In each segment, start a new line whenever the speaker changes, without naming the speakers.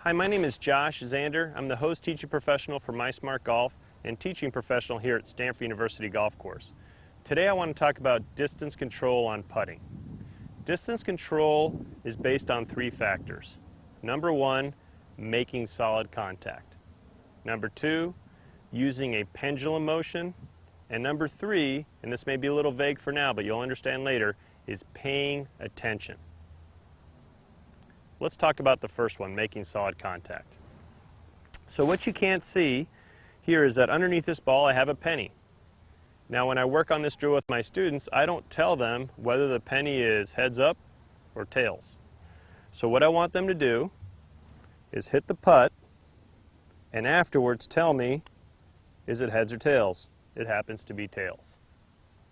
Hi, my name is Josh Zander. I'm the host teaching professional for MySmart Golf and teaching professional here at Stanford University Golf Course. Today I want to talk about distance control on putting. Distance control is based on three factors. Number one, making solid contact. Number two, using a pendulum motion. And number three, and this may be a little vague for now, but you'll understand later, is paying attention. Let's talk about the first one, making solid contact. So what you can't see here is that underneath this ball I have a penny. Now when I work on this drill with my students, I don't tell them whether the penny is heads up or tails. So what I want them to do is hit the putt and afterwards tell me, is it heads or tails? It happens to be tails.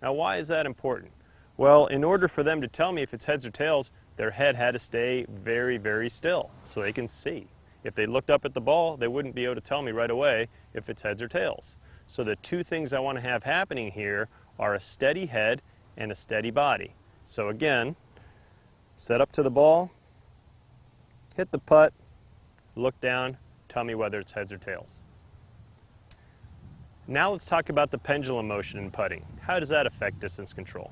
Now why is that important? Well, in order for them to tell me if it's heads or tails, their head had to stay very, very still so they can see. If they looked up at the ball, they wouldn't be able to tell me right away if it's heads or tails. So the two things I want to have happening here are a steady head and a steady body. So again, set up to the ball, hit the putt, look down, tell me whether it's heads or tails. Now let's talk about the pendulum motion in putting. How does that affect distance control?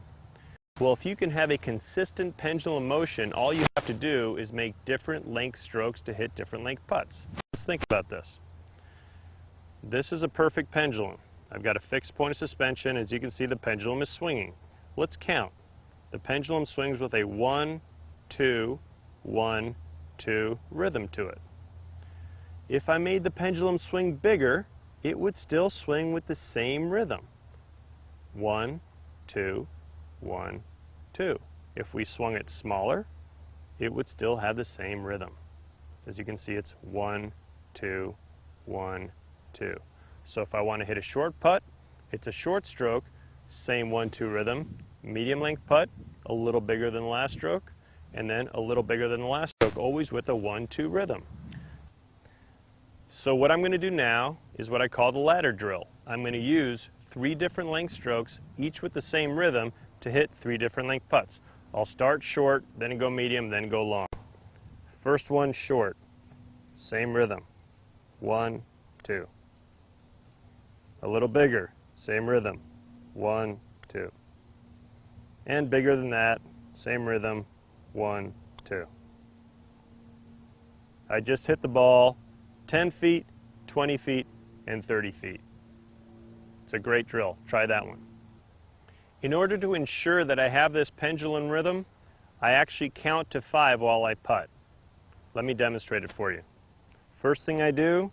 Well, if you can have a consistent pendulum motion, all you have to do is make different length strokes to hit different length putts. Let's think about this. This is a perfect pendulum. I've got a fixed point of suspension. As you can see, the pendulum is swinging. Let's count. The pendulum swings with a 1, 2, 1, 2 rhythm to it. If I made the pendulum swing bigger, it would still swing with the same rhythm. 1, 2, 1, 2. If we swung it smaller, it would still have the same rhythm. As you can see, it's 1, 2, 1, 2. So if I want to hit a short putt, it's a short stroke, same 1, 2 rhythm. Medium length putt, a little bigger than the last stroke, and then a little bigger than the last stroke, always with a 1, 2 rhythm. So what I'm going to do now is what I call the ladder drill. I'm going to use 3 different length strokes, each with the same rhythm, to hit 3 different length putts. I'll start short, then go medium, then go long. First one short, same rhythm, 1, 2. A little bigger, same rhythm, 1, 2. And bigger than that, same rhythm, 1, 2. I just hit the ball 10 feet, 20 feet, and 30 feet. It's a great drill. Try that one. In order to ensure that I have this pendulum rhythm, I actually count to 5 while I putt. Let me demonstrate it for you. First thing I do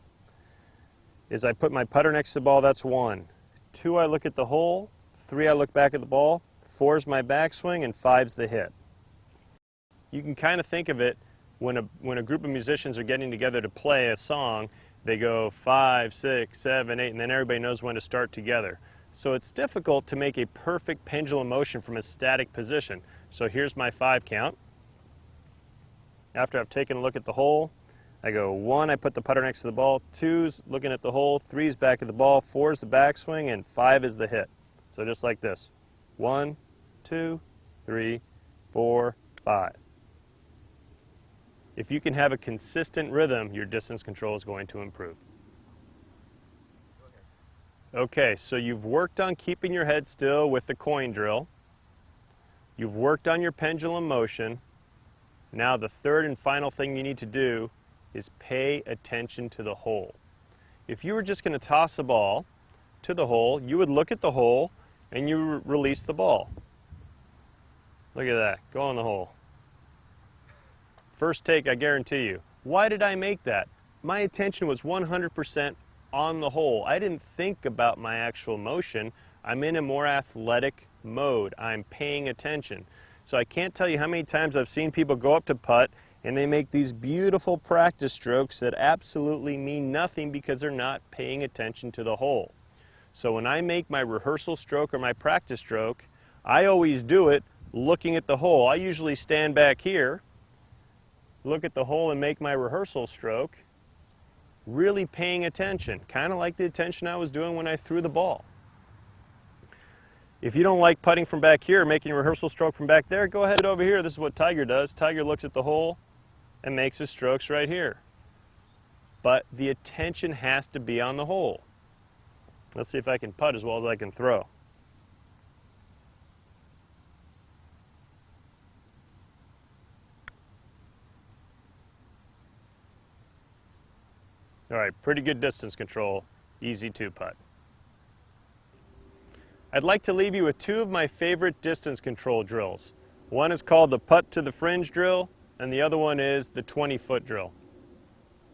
is I put my putter next to the ball, that's 1. 2, I look at the hole. 3, I look back at the ball. 4 is my backswing, and 5's the hit. You can kind of think of it when a group of musicians are getting together to play a song, they go 5, 6, 7, 8, and then everybody knows when to start together. So it's difficult to make a perfect pendulum motion from a static position. So here's my 5 count. After I've taken a look at the hole, I go 1, I put the putter next to the ball, 2's looking at the hole, 3's back at the ball, 4's the backswing, and 5 is the hit. So just like this. 1, 2, 3, 4, 5. If you can have a consistent rhythm, your distance control is going to improve. Okay, so you've worked on keeping your head still with the coin drill. You've worked on your pendulum motion. Now the third and final thing you need to do is pay attention to the hole. If you were just going to toss a ball to the hole, you would look at the hole and you release the ball. Look at that, go on the hole. First take, I guarantee you. Why did I make that? My attention was 100% on the hole. I didn't think about my actual motion. I'm in a more athletic mode. I'm paying attention. So I can't tell you how many times I've seen people go up to putt and they make these beautiful practice strokes that absolutely mean nothing because they're not paying attention to the hole. So when I make my rehearsal stroke or my practice stroke, I always do it looking at the hole. I usually stand back here, look at the hole and make my rehearsal stroke, really paying attention, kind of like the attention I was doing when I threw the ball. If you don't like putting from back here, making a rehearsal stroke from back there, go ahead over here. This is what Tiger does. Tiger looks at the hole and makes his strokes right here. but the attention has to be on the hole. Let's see if I can putt as well as I can throw. All right, pretty good distance control, easy 2-putt. I'd like to leave you with two of my favorite distance control drills. One is called the Putt to the Fringe drill, and the other one is the 20-foot drill.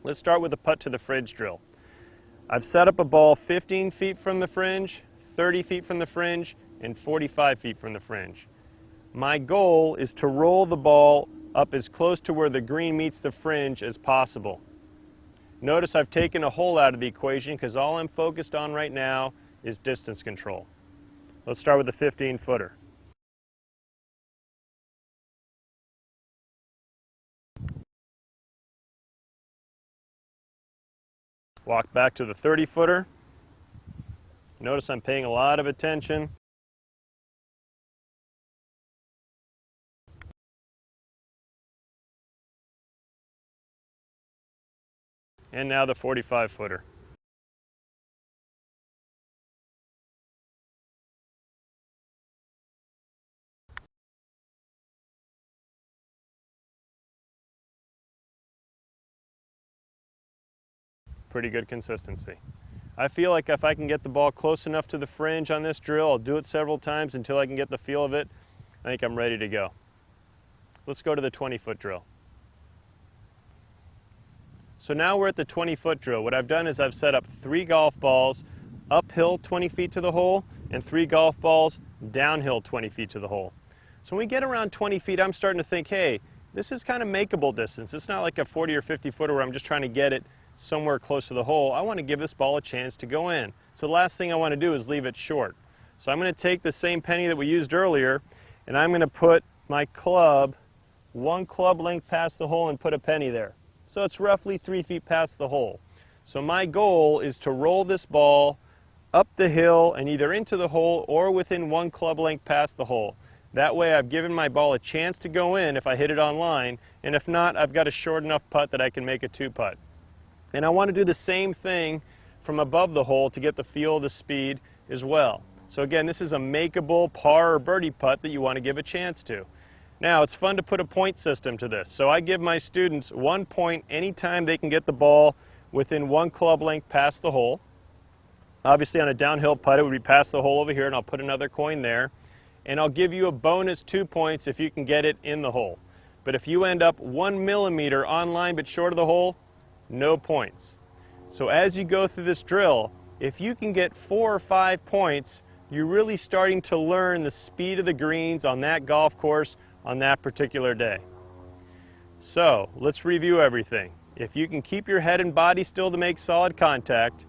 Let's start with the Putt to the Fringe drill. I've set up a ball 15 feet from the fringe, 30 feet from the fringe, and 45 feet from the fringe. My goal is to roll the ball up as close to where the green meets the fringe as possible. Notice I've taken a hole out of the equation because all I'm focused on right now is distance control. Let's start with the 15-footer. Walk back to the 30-footer. Notice I'm paying a lot of attention. And now the 45-footer. Pretty good consistency. I feel like if I can get the ball close enough to the fringe on this drill, I'll do it several times until I can get the feel of it. I think I'm ready to go. Let's go to the 20-foot drill. So now we're at the 20-foot drill. What I've done is I've set up 3 golf balls uphill 20 feet to the hole and 3 golf balls downhill 20 feet to the hole. So when we get around 20 feet, I'm starting to think, hey, this is kind of makeable distance. It's not like a 40 or 50 footer where I'm just trying to get it somewhere close to the hole. I want to give this ball a chance to go in. So the last thing I want to do is leave it short. So I'm going to take the same penny that we used earlier, and I'm going to put my club 1 club length past the hole and put a penny there. So it's roughly 3 feet past the hole. So my goal is to roll this ball up the hill and either into the hole or within 1 club length past the hole. That way I've given my ball a chance to go in if I hit it on line, and if not, I've got a short enough putt that I can make a 2-putt. And I want to do the same thing from above the hole to get the feel of the speed as well. So again, this is a makeable par or birdie putt that you want to give a chance to. Now, it's fun to put a point system to this. So I give my students 1 point anytime they can get the ball within 1 club length past the hole. Obviously on a downhill putt, it would be past the hole over here, and I'll put another coin there. And I'll give you a bonus 2 points if you can get it in the hole. But if you end up 1 millimeter on line but short of the hole, no points. So as you go through this drill, if you can get 4 or 5 points, you're really starting to learn the speed of the greens on that golf course on that particular day. So let's review everything. If you can keep your head and body still to make solid contact,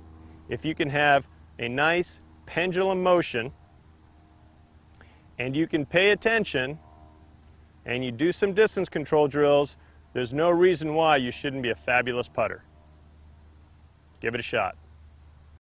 if you can have a nice pendulum motion, and you can pay attention, and you do some distance control drills, there's no reason why you shouldn't be a fabulous putter. Give it a shot.